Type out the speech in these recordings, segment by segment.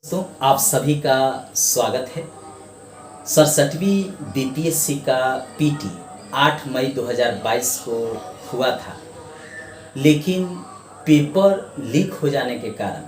दोस्तों आप सभी का स्वागत है। 67वीं बीपीएससी का पीटी 8 मई 2022 को हुआ था, लेकिन पेपर लीक हो जाने के कारण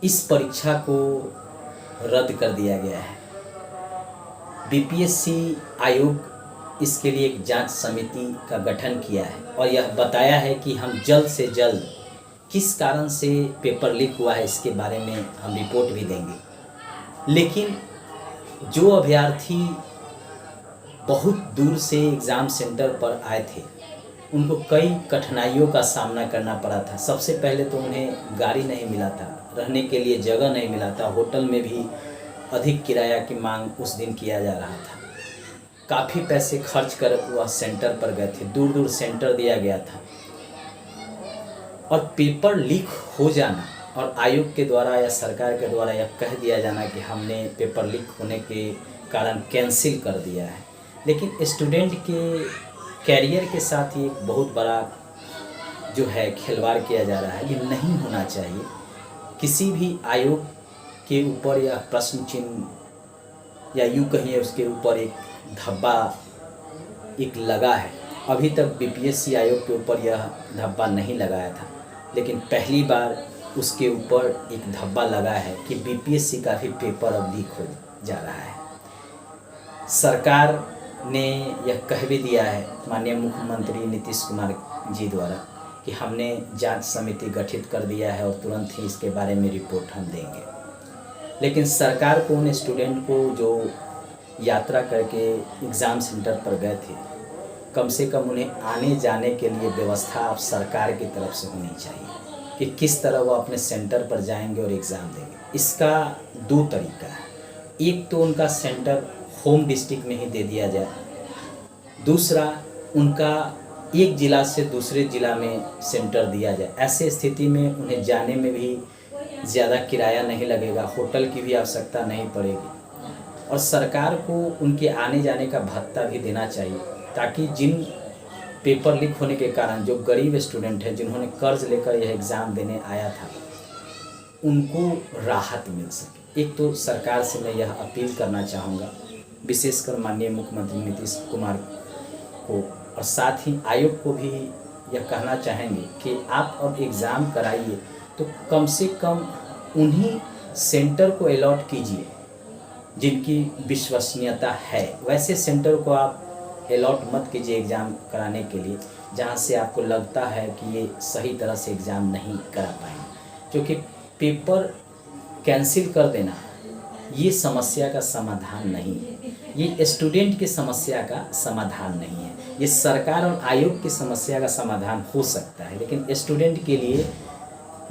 इस परीक्षा को रद्द कर दिया गया है। बीपीएससी आयोग इसके लिए एक जांच समिति का गठन किया है और यह बताया है कि हम जल्द से जल्द किस कारण से पेपर लीक हुआ है इसके बारे में हम रिपोर्ट भी देंगे। लेकिन जो अभ्यर्थी बहुत दूर से एग्ज़ाम सेंटर पर आए थे उनको कई कठिनाइयों का सामना करना पड़ा था। सबसे पहले तो उन्हें गाड़ी नहीं मिला था, रहने के लिए जगह नहीं मिला था, होटल में भी अधिक किराया की मांग उस दिन किया जा रहा था। काफ़ी पैसे खर्च कर वह सेंटर पर गए थे, दूर दूर सेंटर दिया गया था और पेपर लीक हो जाना और आयोग के द्वारा या सरकार के द्वारा यह कह दिया जाना कि हमने पेपर लीक होने के कारण कैंसिल कर दिया है। लेकिन स्टूडेंट के कैरियर के साथ ही एक बहुत बड़ा जो है खिलवाड़ किया जा रहा है। ये नहीं होना चाहिए। किसी भी आयोग के ऊपर यह प्रश्न चिन्ह या यूँ कहिए उसके ऊपर एक धब्बा एक लगा है। अभी तक बीपीएससी आयोग के ऊपर यह धब्बा नहीं लगाया था, लेकिन पहली बार उसके ऊपर एक धब्बा लगा है कि बीपीएससी का भी पेपर अब लीक हो जा रहा है। सरकार ने यह कह भी दिया है माननीय मुख्यमंत्री नीतीश कुमार जी द्वारा कि हमने जांच समिति गठित कर दिया है और तुरंत ही इसके बारे में रिपोर्ट हम देंगे। लेकिन सरकार को उन स्टूडेंट को जो यात्रा करके एग्ज़ाम सेंटर पर गए थे, कम से कम उन्हें आने जाने के लिए व्यवस्था अब सरकार की तरफ से होनी चाहिए कि किस तरह वो अपने सेंटर पर जाएंगे और एग्ज़ाम देंगे। इसका दो तरीका है। एक तो उनका सेंटर होम डिस्ट्रिक्ट में ही दे दिया जाए, दूसरा उनका एक ज़िला से दूसरे ज़िला में सेंटर दिया जाए। ऐसे स्थिति में उन्हें जाने में भी ज़्यादा किराया नहीं लगेगा, होटल की भी आवश्यकता नहीं पड़ेगी और सरकार को उनके आने जाने का भत्ता भी देना चाहिए, ताकि जिन पेपर लीक होने के कारण जो गरीब स्टूडेंट हैं जिन्होंने कर्ज लेकर यह एग्ज़ाम देने आया था उनको राहत मिल सके। एक तो सरकार से मैं यह अपील करना चाहूँगा, विशेषकर माननीय मुख्यमंत्री नीतीश कुमार को, और साथ ही आयोग को भी यह कहना चाहेंगे कि आप अब एग्ज़ाम कराइए तो कम से कम उन्हीं सेंटर को अलॉट कीजिए जिनकी विश्वसनीयता है। वैसे सेंटर को आप अलॉट मत कीजिए एग्ज़ाम कराने के लिए जहाँ से आपको लगता है कि ये सही तरह से एग्ज़ाम नहीं करा पाएंगे, क्योंकि पेपर कैंसिल कर देना ये समस्या का समाधान नहीं है, ये स्टूडेंट की समस्या का समाधान नहीं है। ये सरकार और आयोग की समस्या का समाधान हो सकता है, लेकिन स्टूडेंट के लिए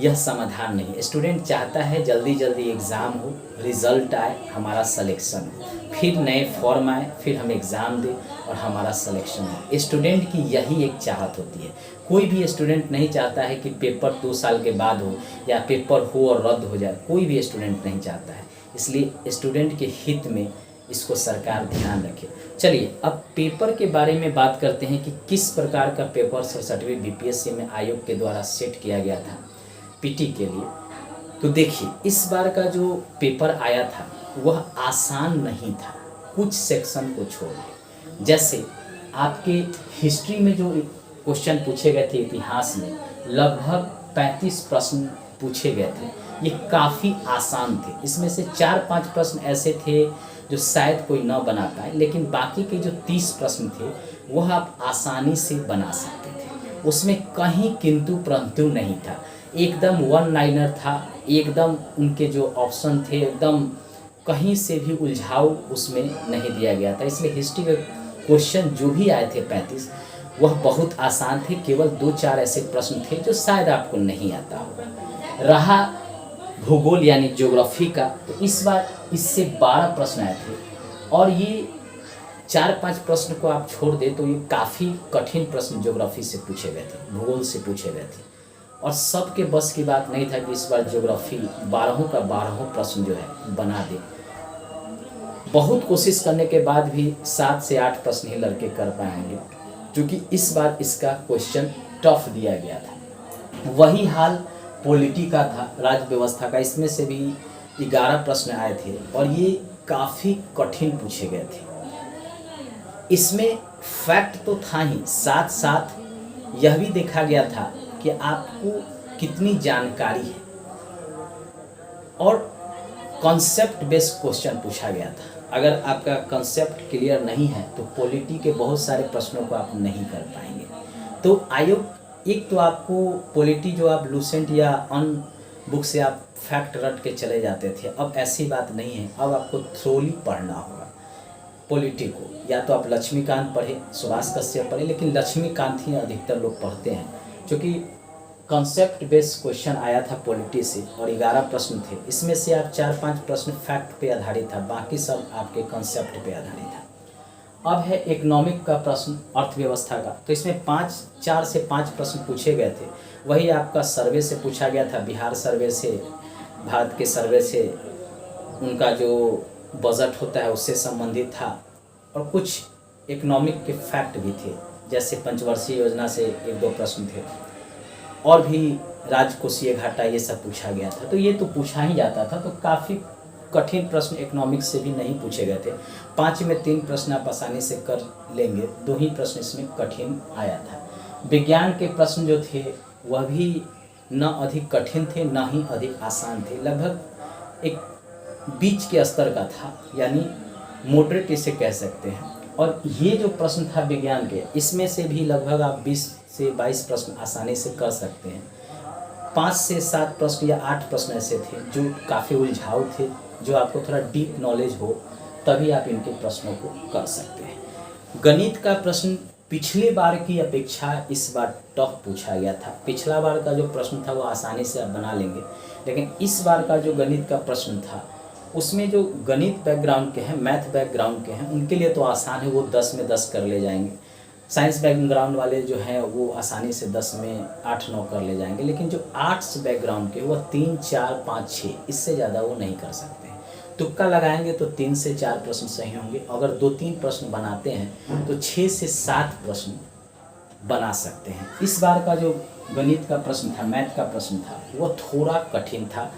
यह समाधान नहीं। स्टूडेंट चाहता है जल्दी जल्दी एग्ज़ाम हो, रिज़ल्ट आए, हमारा सिलेक्शन हो, फिर नए फॉर्म आए, फिर हम एग्ज़ाम दें और हमारा सिलेक्शन हो। स्टूडेंट की यही एक चाहत होती है। कोई भी स्टूडेंट नहीं चाहता है कि पेपर 2 साल के बाद हो या पेपर हो और रद्द हो जाए, कोई भी स्टूडेंट नहीं चाहता है। इसलिए स्टूडेंट के हित में इसको सरकार ध्यान रखे। चलिए अब पेपर के बारे में बात करते हैं कि किस प्रकार का पेपर 67वीं बीपीएससी में आयोग के द्वारा सेट किया गया था पीटी के लिए। तो देखिए इस बार का जो पेपर आया था वह आसान नहीं था, कुछ सेक्शन को छोड़ के। जैसे आपके हिस्ट्री में जो क्वेश्चन पूछे गए थे, इतिहास में लगभग 35 प्रश्न पूछे गए थे, ये काफ़ी आसान थे। इसमें से 4-5 प्रश्न ऐसे थे जो शायद कोई न बना पाए, लेकिन बाकी के जो 30 प्रश्न थे वह आप आसानी से बना सकते थे। उसमें कहीं किंतु परंतु नहीं था, एकदम वन लाइनर था, एकदम उनके जो ऑप्शन थे एकदम कहीं से भी उलझाव उसमें नहीं दिया गया था। इसलिए हिस्ट्री के क्वेश्चन जो भी आए थे 35 वह बहुत आसान थे। केवल 2-4 ऐसे प्रश्न थे जो शायद आपको नहीं आता होगा। रहा भूगोल यानी ज्योग्राफी का, तो इस बार इससे 12 प्रश्न आए थे और ये 4-5 प्रश्न को आप छोड़ दें तो ये काफ़ी कठिन प्रश्न ज्योग्राफी से पूछे गए थे, भूगोल से पूछे गए थे और सबके बस की बात नहीं था कि इस बार ज्योग्राफी 12 का 12 प्रश्न जो है बना दे। बहुत कोशिश करने के बाद भी 7 से 8 प्रश्न ही लड़के कर पाएंगे, क्योंकि इस बार इसका क्वेश्चन टफ दिया गया था। वही हाल पॉलिटी का था, राज्य व्यवस्था का। इसमें से भी 11 प्रश्न आए थे और ये काफ़ी कठिन पूछे गए थे। इसमें फैक्ट तो था ही, साथ साथ यह भी देखा गया था कि आपको कितनी जानकारी है, और कॉन्सेप्ट बेस्ड क्वेश्चन पूछा गया था। अगर आपका कॉन्सेप्ट क्लियर नहीं है तो पॉलिटी के बहुत सारे प्रश्नों को आप नहीं कर पाएंगे। तो आयोग एक तो आपको पॉलिटी जो आप लूसेंट या ऑन बुक से आप फैक्ट रट के चले जाते थे, अब ऐसी बात नहीं है। अब आपको थ्रोली पढ़ना होगा पॉलिटी को। या तो आप लक्ष्मीकांत पढ़े, सुभाष कश्यप पढ़े, लेकिन लक्ष्मीकांत ही अधिकतर लोग पढ़ते हैं, क्योंकि कॉन्सेप्ट बेस्ड क्वेश्चन आया था पॉलिटी से और 11 प्रश्न थे। इसमें से आप 4-5 प्रश्न फैक्ट पे आधारित था, बाकी सब आपके कॉन्सेप्ट पे आधारित था। अब है इकोनॉमिक का प्रश्न, अर्थव्यवस्था का। तो इसमें 4 से 5 प्रश्न पूछे गए थे। वही आपका सर्वे से पूछा गया था, बिहार सर्वे से, भारत के सर्वे से, उनका जो बजट होता है उससे संबंधित था। और कुछ इकोनॉमिक के फैक्ट भी थे, जैसे पंचवर्षीय योजना से 1-2 प्रश्न थे, और भी राजकोषीय घाटा, ये सब पूछा गया था। तो ये तो पूछा ही जाता था। तो काफ़ी कठिन प्रश्न इकोनॉमिक्स से भी नहीं पूछे गए थे। 5 में 3 प्रश्न आप आसानी से कर लेंगे, 2 ही प्रश्न इसमें कठिन आया था। विज्ञान के प्रश्न जो थे वह भी न अधिक कठिन थे न ही अधिक आसान थे, लगभग एक बीच के स्तर का था, यानी मॉडरेट इसे कह सकते हैं। और ये जो प्रश्न था विज्ञान के, इसमें से भी लगभग आप 20 से 22 प्रश्न आसानी से कर सकते हैं। 5 से 7 प्रश्न या 8 प्रश्न ऐसे थे जो काफ़ी उलझाऊ थे, जो आपको थोड़ा डीप नॉलेज हो तभी आप इनके प्रश्नों को कर सकते हैं। गणित का प्रश्न पिछले बार की अपेक्षा इस बार टफ पूछा गया था। पिछला बार का जो प्रश्न था वो आसानी से आप बना लेंगे, लेकिन इस बार का जो गणित का प्रश्न था उसमें जो गणित बैकग्राउंड के हैं, मैथ बैकग्राउंड के हैं, उनके लिए तो आसान है, वो 10 में 10 कर ले जाएंगे। साइंस बैकग्राउंड वाले जो हैं वो आसानी से 10 में 8-9 कर ले जाएंगे, लेकिन जो आर्ट्स बैकग्राउंड के वह 3, 4, 5, 6 इससे ज़्यादा वो नहीं कर सकते हैं। तुक्का लगाएंगे तो 3 से 4 प्रश्न सही होंगे। अगर 2-3 प्रश्न बनाते हैं तो 6 से 7 प्रश्न बना सकते हैं। इस बार का जो गणित का प्रश्न था, मैथ का प्रश्न था, वो थोड़ा कठिन था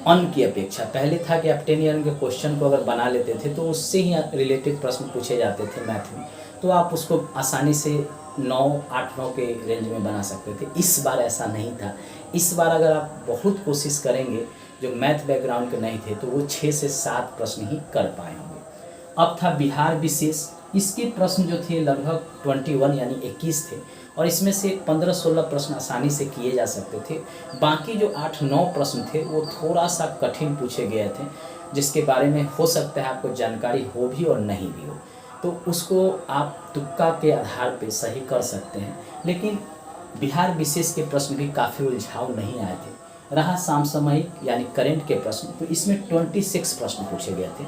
अन की अपेक्षा। पहले था कि आप 10 ईयर के क्वेश्चन को अगर बना लेते थे तो उससे ही रिलेटेड प्रश्न पूछे जाते थे मैथ में, तो आप उसको आसानी से 8-9 के रेंज में बना सकते थे। इस बार ऐसा नहीं था। इस बार अगर आप बहुत कोशिश करेंगे, जो मैथ बैकग्राउंड के नहीं थे, तो वो 6 से 7 प्रश्न ही कर पाए होंगे। अब था बिहार विशेष। इसके प्रश्न जो थे लगभग 21 यानी 21 थे, और इसमें से 15-16 प्रश्न आसानी से किए जा सकते थे। बाकी जो 8-9 प्रश्न थे वो थोड़ा सा कठिन पूछे गए थे, जिसके बारे में हो सकता है आपको जानकारी हो भी और नहीं भी हो, तो उसको आप तुक्का के आधार पे सही कर सकते हैं। लेकिन बिहार विशेष के प्रश्न भी काफ़ी उलझाऊ नहीं आए थे। रहा समसामयिक यानी करंट के प्रश्न, तो इसमें 26 प्रश्न पूछे गए थे,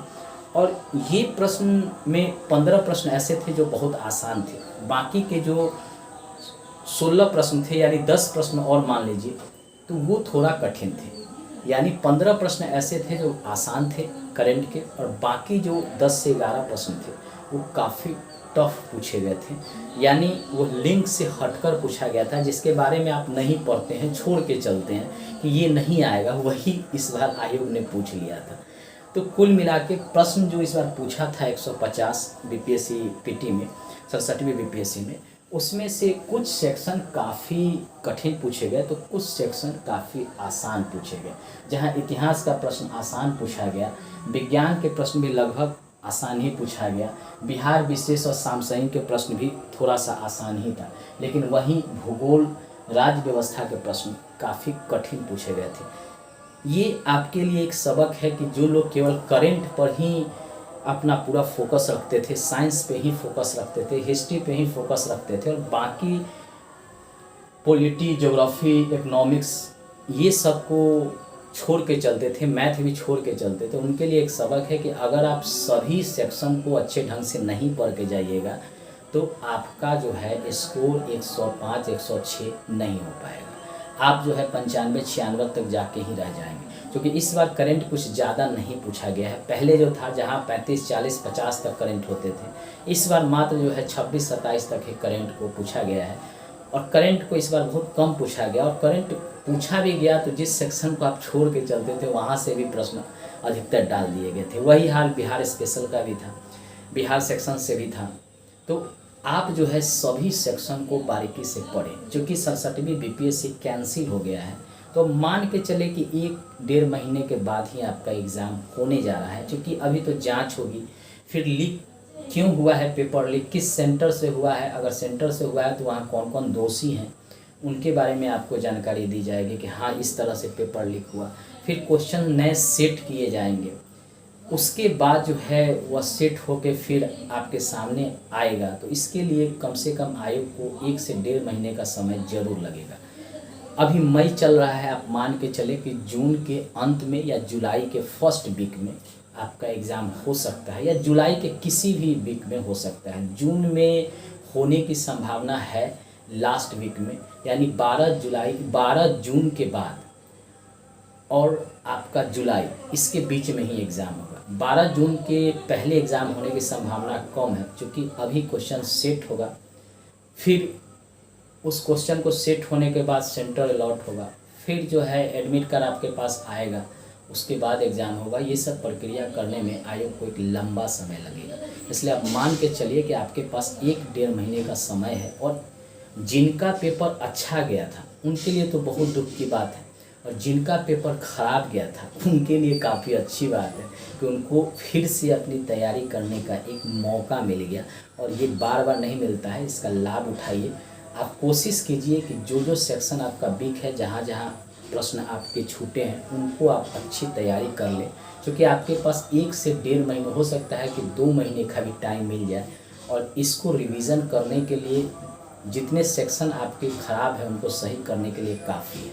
और ये प्रश्न में 15 प्रश्न ऐसे थे जो बहुत आसान थे। बाकी के जो 16 प्रश्न थे, यानी 10 प्रश्न और मान लीजिए, तो वो थोड़ा कठिन थे। यानी 15 प्रश्न ऐसे थे जो आसान थे करंट के, और बाकी जो 10 से 11 प्रश्न थे वो काफ़ी टफ पूछे गए थे। यानी वो लिंक से हटकर पूछा गया था, जिसके बारे में आप नहीं पढ़ते हैं, छोड़ के चलते हैं कि ये नहीं आएगा, वही इस बार आयोग ने पूछ लिया था। तो कुल मिला के प्रश्न जो इस बार पूछा था 150 बीपीएससी पीटी में, 67वीं बीपीएससी में, उसमें से कुछ सेक्शन काफ़ी कठिन पूछे गए, तो कुछ सेक्शन काफ़ी आसान पूछे गए। जहां इतिहास का प्रश्न आसान पूछा गया, विज्ञान के प्रश्न भी लगभग आसान ही पूछा गया, बिहार विशेष और समसामयिक के प्रश्न भी थोड़ा सा आसान ही था, लेकिन वहीं भूगोल, राज्य व्यवस्था के प्रश्न काफ़ी कठिन पूछे गए थे। ये आपके लिए एक सबक है कि जो लोग केवल करंट पर ही अपना पूरा फोकस रखते थे, साइंस पे ही फोकस रखते थे, हिस्ट्री पे ही फोकस रखते थे, और बाकी पॉलिटी, ज्योग्राफी, इकोनॉमिक्स ये सब को छोड़ के चलते थे, मैथ भी छोड़ के चलते थे, उनके लिए एक सबक है कि अगर आप सभी सेक्शन को अच्छे ढंग से नहीं पढ़ के जाइएगा तो आपका जो है स्कोर 105, 106 नहीं हो पाएगा। आप जो है 95, 96 तक जाके ही रह जाएंगे, क्योंकि इस बार करंट कुछ ज़्यादा नहीं पूछा गया है। पहले जो था जहाँ 35, 40, 50 तक करंट होते थे, इस बार मात्र जो है 26, 27 तक ही करंट को पूछा गया है। और करंट को इस बार बहुत कम पूछा गया, और करंट पूछा भी गया तो जिस सेक्शन को आप छोड़ के चलते थे वहाँ से भी प्रश्न अधिकतर डाल दिए गए थे। वही हाल बिहार स्पेशल का भी था, बिहार सेक्शन से भी था। तो आप जो है सभी सेक्शन को बारीकी से पढ़ें। चूँकि 67वीं बीपीएससी कैंसिल हो गया है तो मान के चले कि 1-1.5 महीने के बाद ही आपका एग्ज़ाम होने जा रहा है। क्योंकि अभी तो जांच होगी, फिर लीक क्यों हुआ है, पेपर लीक किस सेंटर से हुआ है, अगर सेंटर से हुआ है तो वहाँ कौन कौन दोषी हैं उनके बारे में आपको जानकारी दी जाएगी कि हाँ इस तरह से पेपर लीक हुआ। फिर क्वेश्चन नए सेट किए जाएंगे, उसके बाद जो है वह सेट होके फिर आपके सामने आएगा। तो इसके लिए कम से कम आयोग को 1 से 1.5 महीने का समय ज़रूर लगेगा। अभी मई चल रहा है, आप मान के चले कि जून के अंत में या जुलाई के फर्स्ट वीक में आपका एग्ज़ाम हो सकता है, या जुलाई के किसी भी वीक में हो सकता है। जून में होने की संभावना है लास्ट वीक में, यानी 12 जून के बाद और आपका जुलाई, इसके बीच में ही एग्ज़ाम होगा। 12 जून के पहले एग्ज़ाम होने की संभावना कम है, क्योंकि अभी क्वेश्चन सेट होगा, फिर उस क्वेश्चन को सेट होने के बाद सेंटर अलॉट होगा, फिर जो है एडमिट कार्ड आपके पास आएगा, उसके बाद एग्ज़ाम होगा। ये सब प्रक्रिया करने में आयोग को एक लंबा समय लगेगा। इसलिए आप मान के चलिए कि आपके पास 1-1.5 महीने का समय है। और जिनका पेपर अच्छा गया था उनके लिए तो बहुत दुख की बात है, और जिनका पेपर ख़राब गया था उनके लिए काफ़ी अच्छी बात है कि उनको फिर से अपनी तैयारी करने का एक मौका मिल गया। और ये बार बार नहीं मिलता है, इसका लाभ उठाइए। आप कोशिश कीजिए कि जो जो सेक्शन आपका वीक है, जहाँ जहाँ प्रश्न आपके छूटे हैं, उनको आप अच्छी तैयारी कर लें। क्योंकि आपके पास 1 से 1.5 महीने, हो सकता है कि 2 महीने का भी टाइम मिल जाए, और इसको रिवीज़न करने के लिए जितने सेक्शन आपके ख़राब हैं उनको सही करने के लिए काफ़ी है।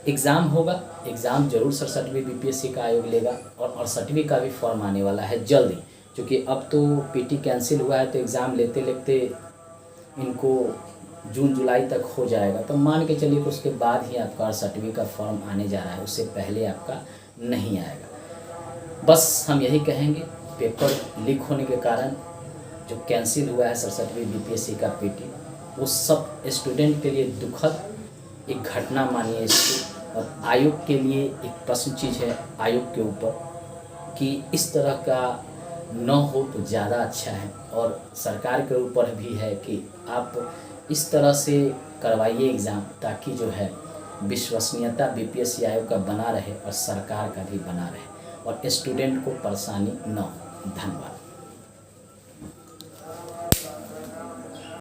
एग्ज़ाम होगा, एग्ज़ाम ज़रूर 67वीं बीपीएससी का आयोग लेगा, और 68वीं का भी फॉर्म आने वाला है जल्दी। क्योंकि अब तो पीटी कैंसिल हुआ है तो एग्ज़ाम लेते लेते इनको जून जुलाई तक हो जाएगा। तो मान के चलिए कि उसके बाद ही आपका 68वीं का फॉर्म आने जा रहा है, उससे पहले आपका नहीं आएगा। बस हम यही कहेंगे, पेपर लीक होने के कारण जो कैंसिल हुआ है 67वीं बीपीएससी का पीटी, वो सब स्टूडेंट के लिए दुखद एक घटना मानिए इसको। और आयोग के लिए एक प्रश्न चीज़ है आयोग के ऊपर कि इस तरह का न हो तो ज़्यादा अच्छा है। और सरकार के ऊपर भी है कि आप इस तरह से करवाइए एग्ज़ाम, ताकि जो है विश्वसनीयता बीपीएससी आयोग का बना रहे और सरकार का भी बना रहे, और स्टूडेंट को परेशानी न हो। धन्यवाद।